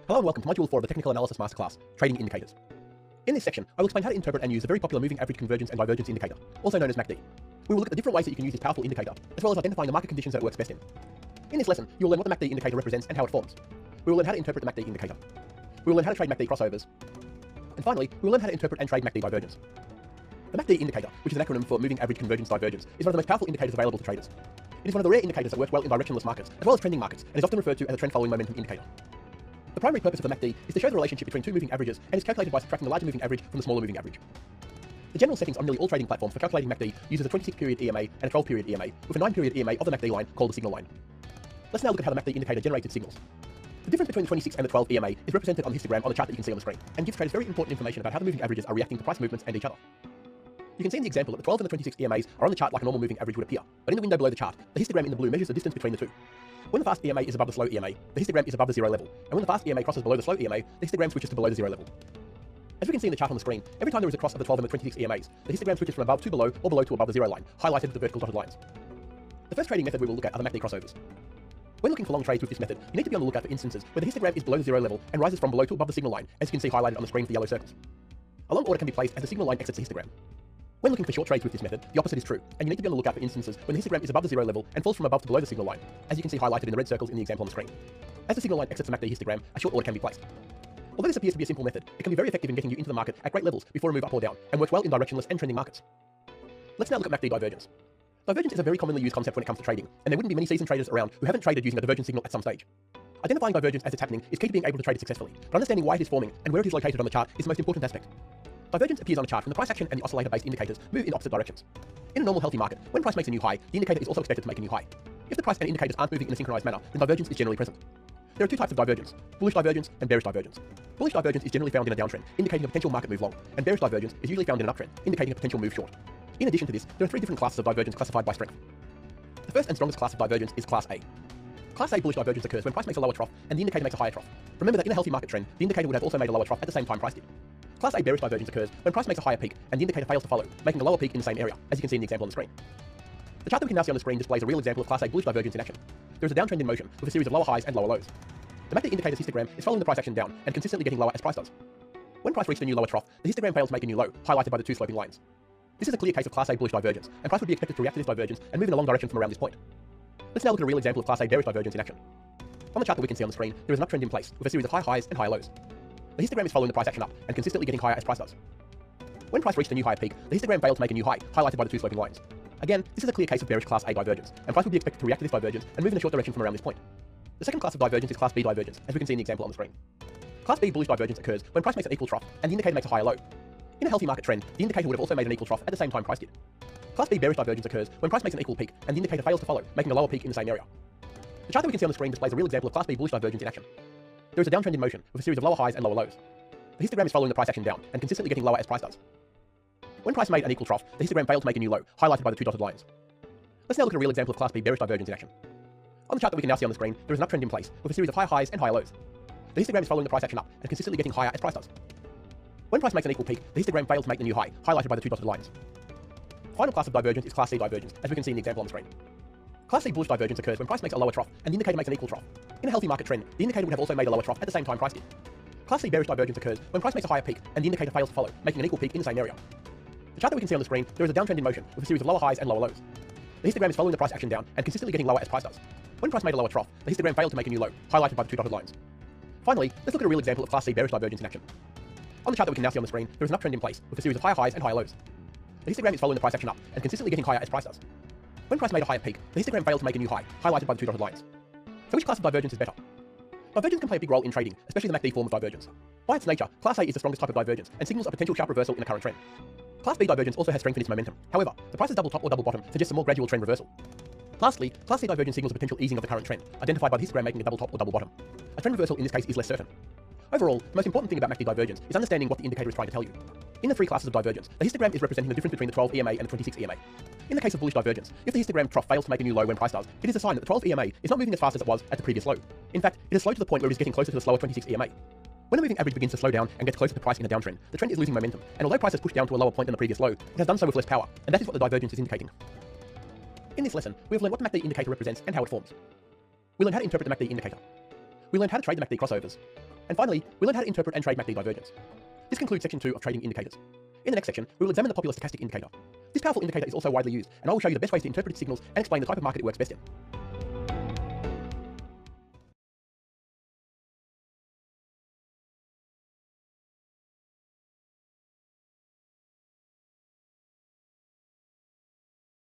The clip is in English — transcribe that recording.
Hello and welcome to Module 4 of the Technical Analysis Masterclass, Trading Indicators. In this section, I will explain how to interpret and use the very popular moving average convergence and divergence indicator, also known as MACD. We will look at the different ways that you can use this powerful indicator, as well as identifying the market conditions that it works best in. In this lesson, you will learn what the MACD indicator represents and how it forms. We will learn how to interpret the MACD indicator. We will learn how to trade MACD crossovers. And finally, we will learn how to interpret and trade MACD divergence. The MACD indicator, which is an acronym for Moving Average Convergence Divergence, is one of the most powerful indicators available to traders. It is one of the rare indicators that works well in directionless markets, as well as trending markets, and is often referred to as a trend-following momentum indicator. The primary purpose of the MACD is to show the relationship between two moving averages and is calculated by subtracting the larger moving average from the smaller moving average. The general settings on nearly all trading platforms for calculating MACD uses a 26-period EMA and a 12-period EMA, with a 9-period EMA of the MACD line called the signal line. Let's now look at how the MACD indicator generates its signals. The difference between the 26 and the 12 EMA is represented on the histogram on the chart that you can see on the screen, and gives traders very important information about how the moving averages are reacting to price movements and each other. You can see in the example that the 12 and the 26 EMAs are on the chart like a normal moving average would appear, but in the window below the chart, the histogram in the blue measures the distance between the two. When the fast EMA is above the slow EMA, the histogram is above the zero level, and when the fast EMA crosses below the slow EMA, the histogram switches to below the zero level. As we can see in the chart on the screen, every time there is a cross of the 12 and the 26 EMAs, the histogram switches from above to below or below to above the zero line, highlighted with the vertical dotted lines. The first trading method we will look at are the MACD crossovers. When looking for long trades with this method, you need to be on the lookout for instances where the histogram is below the zero level and rises from below to above the signal line, as you can see highlighted on the screen with the yellow circles. A long order can be placed as the signal line exits the histogram. When looking for short trades with this method, the opposite is true, and you need to be on the lookout for instances when the histogram is above the zero level and falls from above to below the signal line, as you can see highlighted in the red circles in the example on the screen. As the signal line exits the MACD histogram, a short order can be placed. Although this appears to be a simple method, it can be very effective in getting you into the market at great levels before a move up or down, and works well in directionless and trending markets. Let's now look at MACD divergence. Divergence is a very commonly used concept when it comes to trading, and there wouldn't be many seasoned traders around who haven't traded using a divergence signal at some stage. Identifying divergence as it's happening is key to being able to trade it successfully, but understanding why it is forming and where it is located on the chart is the most important aspect. Divergence appears on a chart when the price action and the oscillator-based indicators move in opposite directions. In a normal healthy market, when price makes a new high, the indicator is also expected to make a new high. If the price and indicators aren't moving in a synchronized manner, then divergence is generally present. There are two types of divergence: bullish divergence and bearish divergence. Bullish divergence is generally found in a downtrend, indicating a potential market move long, and bearish divergence is usually found in an uptrend, indicating a potential move short. In addition to this, there are three different classes of divergence classified by strength. The first and strongest class of divergence is Class A. Class A bullish divergence occurs when price makes a lower trough and the indicator makes a higher trough. Remember that in a healthy market trend, the indicator would have also made a lower trough at the same time price did. Class A bearish divergence occurs when price makes a higher peak and the indicator fails to follow, making a lower peak in the same area, as you can see in the example on the screen. The chart that we can now see on the screen displays a real example of Class A bullish divergence in action. There is a downtrend in motion, with a series of lower highs and lower lows. The MACD indicator's histogram is following the price action down and consistently getting lower as price does. When price reaches a new lower trough, the histogram fails to make a new low, highlighted by the two sloping lines. This is a clear case of Class A bullish divergence, and price would be expected to react to this divergence and move in a long direction from around this point. Let's now look at a real example of Class A bearish divergence in action. On the chart that we can see on the screen, there is an uptrend in place, with a series of high highs and high lows. The histogram is following the price action up and consistently getting higher as price does. When price reached a new higher peak, the histogram failed to make a new high, highlighted by the two sloping lines. Again, this is a clear case of bearish Class A divergence, and price would be expected to react to this divergence and move in a short direction from around this point. The second class of divergence is Class B divergence, as we can see in the example on the screen. Class B bullish divergence occurs when price makes an equal trough and the indicator makes a higher low. In a healthy market trend, the indicator would have also made an equal trough at the same time price did. Class B bearish divergence occurs when price makes an equal peak and the indicator fails to follow, making a lower peak in the same area. The chart that we can see on the screen displays a real example of Class B bullish divergence in action. There is a downtrend in motion, with a series of lower highs and lower lows. The histogram is following the price action down and consistently getting lower as price does. When price made an equal trough, the histogram failed to make a new low, highlighted by the two dotted lines. Let's now look at a real example of Class B bearish divergence in action. On the chart that we can now see on the screen, there is an uptrend in place, with a series of high highs and high lows. The histogram is following the price action up and consistently getting higher as price does. When price makes an equal peak, the histogram fails to make the new high, highlighted by the two dotted lines. The final class of divergence is Class C divergence, as we can see in the example on the screen. Class C bullish divergence occurs when price makes a lower trough and the indicator makes an equal trough. In a healthy market trend, the indicator would have also made a lower trough at the same time price did. Class C bearish divergence occurs when price makes a higher peak and the indicator fails to follow, making an equal peak in the same area. The chart that we can see on the screen, there is a downtrend in motion, with a series of lower highs and lower lows. The histogram is following the price action down and consistently getting lower as price does. When price made a lower trough, the histogram failed to make a new low, highlighted by the two dotted lines. Finally, let's look at a real example of Class C bearish divergence in action. On the chart that we can now see on the screen, there is an uptrend in place, with a series of high highs and high lows. The histogram is following the price action up and consistently getting higher as price does. When price made a higher peak, the histogram failed to make a new high, highlighted by the two dotted lines. So which class of divergence is better? Divergence can play a big role in trading, especially the MACD form of divergence. By its nature, Class A is the strongest type of divergence and signals a potential sharp reversal in a current trend. Class B divergence also has strength in its momentum. However, the price's double top or double bottom suggests a more gradual trend reversal. Lastly, Class C divergence signals a potential easing of the current trend, identified by the histogram making a double top or double bottom. A trend reversal in this case is less certain. Overall, the most important thing about MACD divergence is understanding what the indicator is trying to tell you. In the three classes of divergence, the histogram is representing the difference between the 12 EMA and the 26 EMA. In the case of bullish divergence, if the histogram trough fails to make a new low when price does, it is a sign that the 12 EMA is not moving as fast as it was at the previous low. In fact, it is slow to the point where it is getting closer to the slower 26 EMA. When a moving average begins to slow down and gets closer to price in a downtrend, the trend is losing momentum, and although price has pushed down to a lower point than the previous low, it has done so with less power, and that is what the divergence is indicating. In this lesson, we have learned what the MACD indicator represents and how it forms. We learned how to interpret the MACD indicator. We learned how to trade the MACD crossovers. And finally, we learned how to interpret and trade MACD divergence. This concludes section 2 of trading indicators. In the next section, we will examine the popular stochastic indicator. This powerful indicator is also widely used, and I will show you the best ways to interpret its signals and explain the type of market it works best in.